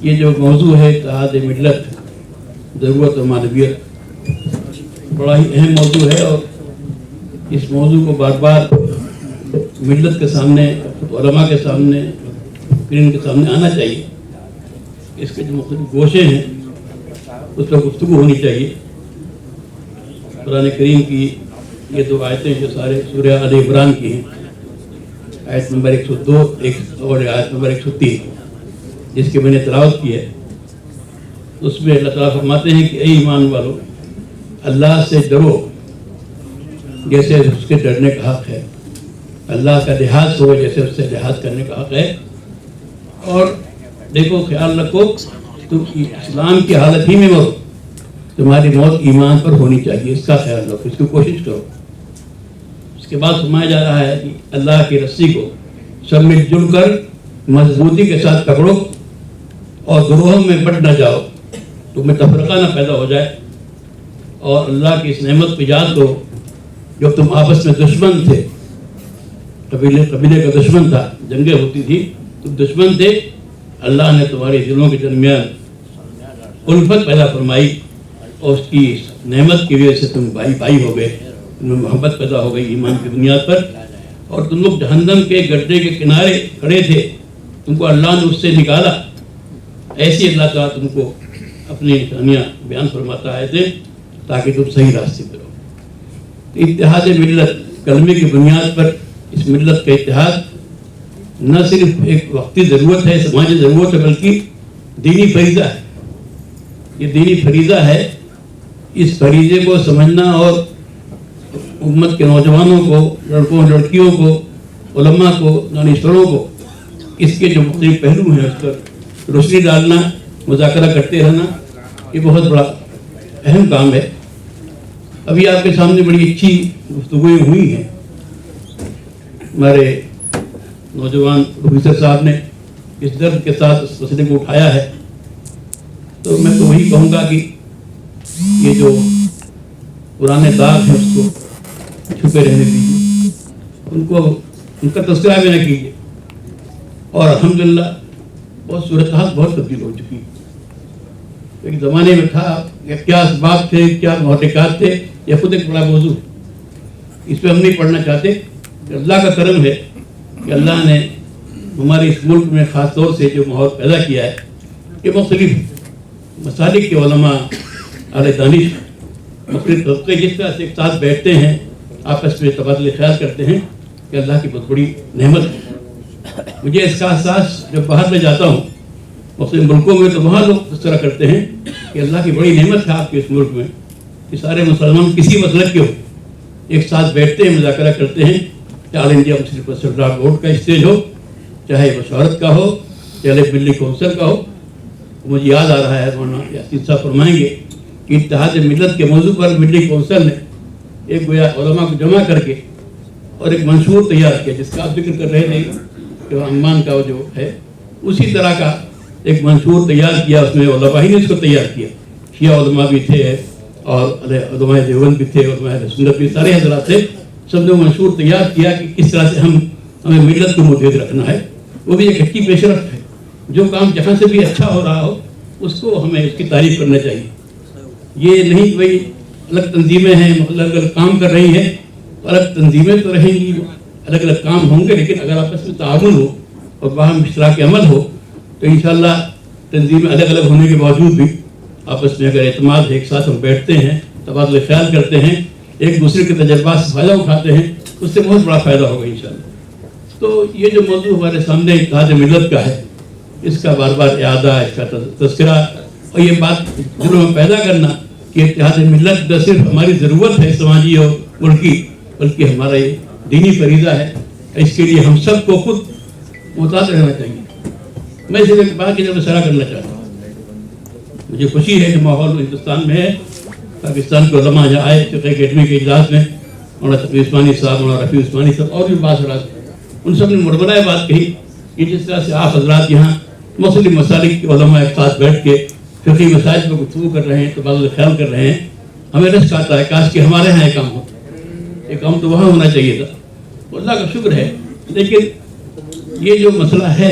یہ جو موضوع ہے اتحاد ملت ضرورت و معنویت بڑا ہی اہم موضوع ہے، اور اس موضوع کو بار بار ملت کے سامنے، علماء کے سامنے، ان کے سامنے آنا چاہیے۔ اس کے جو مختلف گوشے ہیں اس پر گفتگو ہونی چاہیے۔ قرآن کریم کی یہ دو آیتیں جو سارے سورہ آل عمران کی ہیں، آیت نمبر 102 اور آیت نمبر 103 جس کی میں نے تلاوت کی ہے، اس میں اللہ تعالیٰ فرماتے ہیں کہ اے ایمان والو، اللہ سے ڈرو جیسے اس کے ڈرنے کا حق ہے، اللہ کا لحاظ ہو جیسے اس سے لحاظ کرنے کا حق ہے، اور دیکھو خیال رکھو تم اسلام کی حالت ہی میں مرو، تمہاری موت ایمان پر ہونی چاہیے، اس کا خیال رکھو، اس کی کوشش کرو۔ اس کے بعد فرمایا جا رہا ہے کہ اللہ کی رسی کو سب مل جل کر مضبوطی کے ساتھ پکڑو اور گروہوں میں بٹ نہ جاؤ، تمہیں تفرقہ نہ پیدا ہو جائے، اور اللہ کی اس نعمت کو یاد کرو جب تم آپس میں دشمن تھے، قبیلے کا دشمن تھا، جنگیں ہوتی تھی، تم دشمن تھے، اللہ نے تمہارے دلوں کے درمیان الفت پیدا فرمائی، اور اس کی نعمت کی وجہ سے تم بھائی ہو گئے، تم میں محبت پیدا ہو گئی ایمان کی بنیاد پر، اور تم لوگ جہنم کے گڈھے کے کنارے کھڑے تھے، تم کو اللہ نے اس سے نکالا۔ ایسی اللہ تعالیٰ تم کو اپنی نشانیاں بیان فرماتا ہے تھے تاکہ تم صحیح راستے پر ہو۔ اتحاد ملت، کلمے کی بنیاد پر اس ملت کا اتحاد نہ صرف ایک وقتی ضرورت ہے، سماجی ضرورت ہے، بلکہ دینی فریضہ ہے۔ یہ دینی فریضہ ہے، اس فریضے کو سمجھنا اور امت کے نوجوانوں کو، لڑکوں لڑکیوں کو، علماء کو، دانشوروں کو اس کے جو مختلف پہلو ہیں اس پر روشنی ڈالنا، مذاکرہ کرتے رہنا، یہ بہت بڑا اہم کام ہے۔ ابھی آپ کے سامنے بڑی اچھی گفتگویں ہوئی ہیں، ہمارے نوجوان پروفیسر صاحب نے اس درد کے ساتھ اس مسئلے کو اٹھایا ہے، تو میں تو وہی کہوں گا کہ یہ جو پرانے داغ ہیں اس کو چھپے رہنے دیجیے، ان کا تذکرہ بھی نہ کیجیے، اور الحمدللہ بہت صورتحال بہت تبدیل ہو چکی ہے۔ ایک زمانے میں تھا کہ کیا اسباب تھے، کیا محرکات تھے، یہ خود ایک بڑا موضوع ہے، اس پہ ہم نہیں پڑھنا چاہتے۔ اللہ کا کرم ہے کہ اللہ نے ہمارے اس ملک میں خاص طور سے جو ماحول پیدا کیا ہے کہ مختلف مسالک کے علماء، اہل دانش، مختلف طبقے جس طرح سے ایک ساتھ بیٹھتے ہیں، آپس میں تبادلہ خیال کرتے ہیں، کہ اللہ کی بہت بڑی نعمت ہے۔ مجھے اس کا احساس جب باہر میں جاتا ہوں مختلف ملکوں میں، تو وہاں لوگ اس طرح کرتے ہیں کہ اللہ کی بڑی نعمت ہے آپ کے اس ملک میں کہ سارے مسلمان کسی مسلک کے ہو، ایک ساتھ بیٹھتے ہیں، مذاکرہ کرتے ہیں، چاہے آل انڈیا مسلم پرسنٹرال بورڈ کا اسٹیج ہو، چاہے مشاورت کا ہو، چاہے ملی کونسل کا ہو۔ مجھے یاد آ رہا ہے مولانا یاسین صاحب فرمائیں گے کہ اتحاد ملت کے موضوع پر ملی کونسل نے ایک گویا علماء کو جمع کر کے اور ایک منشور تیار کیا، جس کا آپ ذکر کر رہے تھے کہ عمان کا جو ہے اسی طرح کا ایک منشور تیار کیا، اس میں علماء ہی نے اس کو تیار کیا، شیعہ علماء بھی تھے اور علماء دیوبند بھی تھے، علماء اہل سنت بھی، سارے حضرات تھے، سب نے منشور تیار کیا کہ کس طرح سے ہمیں ملت کو متحد رکھنا ہے۔ وہ بھی ایک اچھی پیش رفت ہے، جو کام جہاں سے بھی اچھا ہو رہا ہو اس کو ہمیں اس کی تعریف کرنا چاہیے۔ یہ نہیں کہ بھائی الگ تنظیمیں ہیں، الگ الگ کام کر رہی ہیں، الگ تنظیمیں تو رہیں گی، الگ الگ کام ہوں گے، لیکن اگر آپس میں تعاون ہو اور باہم اشتراک عمل ہو تو انشاءاللہ تنظیمیں الگ الگ ہونے کے باوجود بھی آپس میں اگر اعتماد ہے، ایک ساتھ ہم بیٹھتے ہیں، تبادلہ خیال کرتے ہیں، ایک دوسرے کے تجربات سے فائدہ اٹھاتے ہیں، اس سے بہت بڑا فائدہ ہوگا انشاءاللہ۔ تو یہ جو موضوع ہمارے سامنے اتحاد ملت کا ہے، اس کا بار بار اعادہ، اس کا تذکرہ، اور یہ بات دلوں میں پیدا کرنا کہ اتحاد ملت نہ صرف ہماری ضرورت ہے سماجی اور ملکی، بلکہ ہمارا یہ دینی فریضہ ہے۔ اس کے لیے ہم سب کو خود محتاط رہنا چاہیے۔ میں صرف ایک بات کی طرف اشارہ کرنا چاہتا ہوں، مجھے خوشی ہے کہ ماحول ہندوستان میں ہے، پاکستان کے علماء جہاں آئے فقہ اکیڈمی کے اجلاس میں، مولانا تقی عثمانی صاحب، مولانا رفیع عثمانی صاحب اور بھی بعض حضرات، ان سب نے مربلہ بات کہی کہ جس طرح سے آپ حضرات یہاں مختلف مسالک کے علماء ایک ساتھ بیٹھ کے فقہی مسائل پر گفتگو کر رہے ہیں، تبادلہ خیال کر رہے ہیں، ہمیں رشک آتا ہے کاش کہ ہمارے یہاں یہ کام ہو، یہ کام تو وہاں ہونا چاہیے تھا۔ اللہ کا شکر ہے، لیکن یہ جو مسئلہ ہے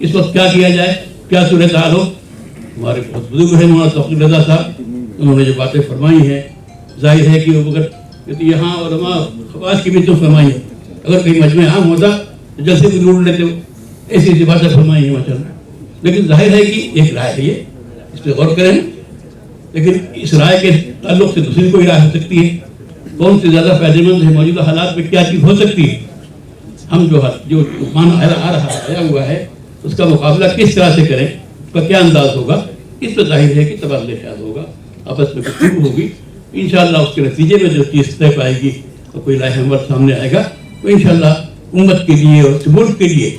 اس وقت کیا کیا جائے, کیا صورت حال ہو. ہمارے بہت بزرگ ہیں مولانا توقیر رضا صاحب, انہوں نے جو باتیں فرمائی ہیں ظاہر ہے کہ وہ اگر یہاں علماء خواص کی بھی تو فرمائی ہے, اگر کہیں مجمع عام ہوتا تو جلسے بھی لوٹ لیتے ہو, ایسی ایسی باتیں فرمائی ہیں ماشاء اللہ. لیکن ظاہر ہے کہ ایک رائے ہے, یہ اس پہ غور کریں. لیکن اس رائے کے تعلق سے دوسری کوئی رائے ہو سکتی ہے. کون سی زیادہ فائدہ مند ہے, موجودہ حالات میں کیا چیز ہو سکتی ہے. ہم جو طوفان آ رہا آیا ہوا ہے اس کا مقابلہ کس طرح سے کریں, اس کا کیا انداز ہوگا, اس پہ ظاہر ہے کہ تبادلہ خیال ہوگا, آپس میں گفتگو ہوگی. انشاءاللہ اس کے نتیجے میں جو چیز طے پائے گی تو کوئی رائے حمل سامنے آئے گا, تو انشاءاللہ امت کے لیے اور ملک کے لیے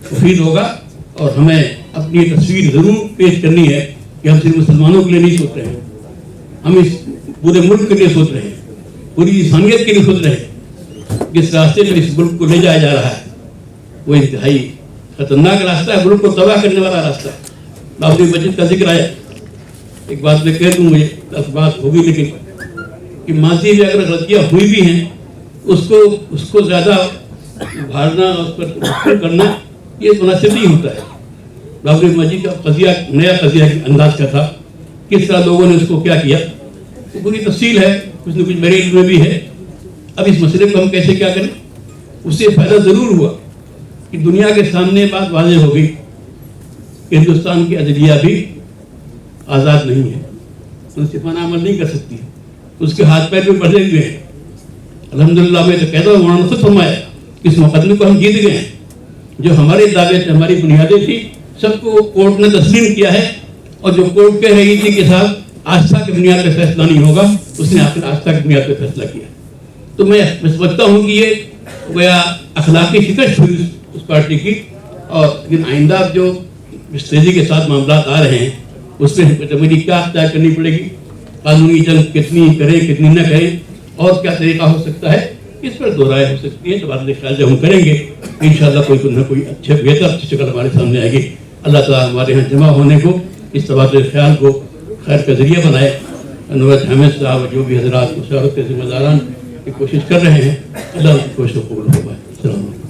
مفید ہوگا. اور ہمیں اپنی یہ تصویر ضرور پیش کرنی ہے کہ ہم صرف مسلمانوں کے لیے نہیں سوچ رہے ہیں, ہم اس پورے ملک کے لیے سوچ رہے ہیں, پوری انسانیت کے لیے سوچ رہے ہیں. جس راستے میں اس ملک کو لے جایا جا رہا ہے وہ انتہائی خطرناک راستہ ہے, ملک کو تباہ کرنے والا راستہ ہے. بابری مسجد کا ذکر آیا, ایک بات میں کہہ دوں, مجھے بات ہوگی لیکن کہ ماضی میں اگر غلطیاں ہوئی بھی ہیں اس کو زیادہ ابھارنا اور اس پر مشکل کرنا یہ مناسب نہیں ہوتا ہے. بابری مسجد کا قضیہ نیا قضیہ انداز کا تھا, کس طرح لوگوں نے اس کو کیا کیا تو پوری تفصیل ہے, کچھ نہ کچھ میرے علم میں بھی ہے. اب اس مسئلے کو ہم کیسے کیا کریں, اس سے فائدہ ضرور ہوا کہ دنیا کے سامنے بات واضح ہو گئی کہ ہندوستان کی عدلیہ بھی آزاد نہیں ہے, منصفانہ عمل نہیں کر سکتی, اس کے ہاتھ پیر بھی بڑھے ہوئے ہیں. الحمدللہ میں تو کہتا ہوں, انہوں نے خود فرمایا اس مقدمے کو ہم جیت گئے ہیں. جو ہمارے دعوے تھے, ہماری بنیادیں تھی, سب کو کورٹ نے تسلیم کیا ہے. اور جو کورٹ کہہ رہی تھی کہ صاحب آستھا کی بنیاد پہ فیصلہ نہیں ہوگا, اس نے آخر آستھا کی بنیاد پہ فیصلہ کیا. تو میں سمجھتا ہوں کہ یہ گویا اخلاقی شکست ہوئی اس پارٹی کی. اور لیکن آئندہ جو اس تیزی کے ساتھ معاملات آ رہے ہیں اس میں میری کیا اختیار کرنی پڑے گی, قانونی جنگ کتنی کریں کتنی نہ کریں, اور کیا طریقہ ہو سکتا ہے, اس پر دو رائے ہو سکتی ہے. تبادلہ خیال جب ہم کریں گے انشاءاللہ کوئی نہ کوئی اچھے بہتر شکل ہمارے سامنے آئے گی. اللہ تعالیٰ ہمارے یہاں جمع ہونے کو, اس تبادلہ خیال کو خیر کا ذریعہ بنائے. انور حامد صاحب جو بھی حضرات مشاورت کے ذمہ داران کی کوشش کر رہے ہیں, اللہ ان کی کوشش کو قبول فرمائے. السلام علیکم.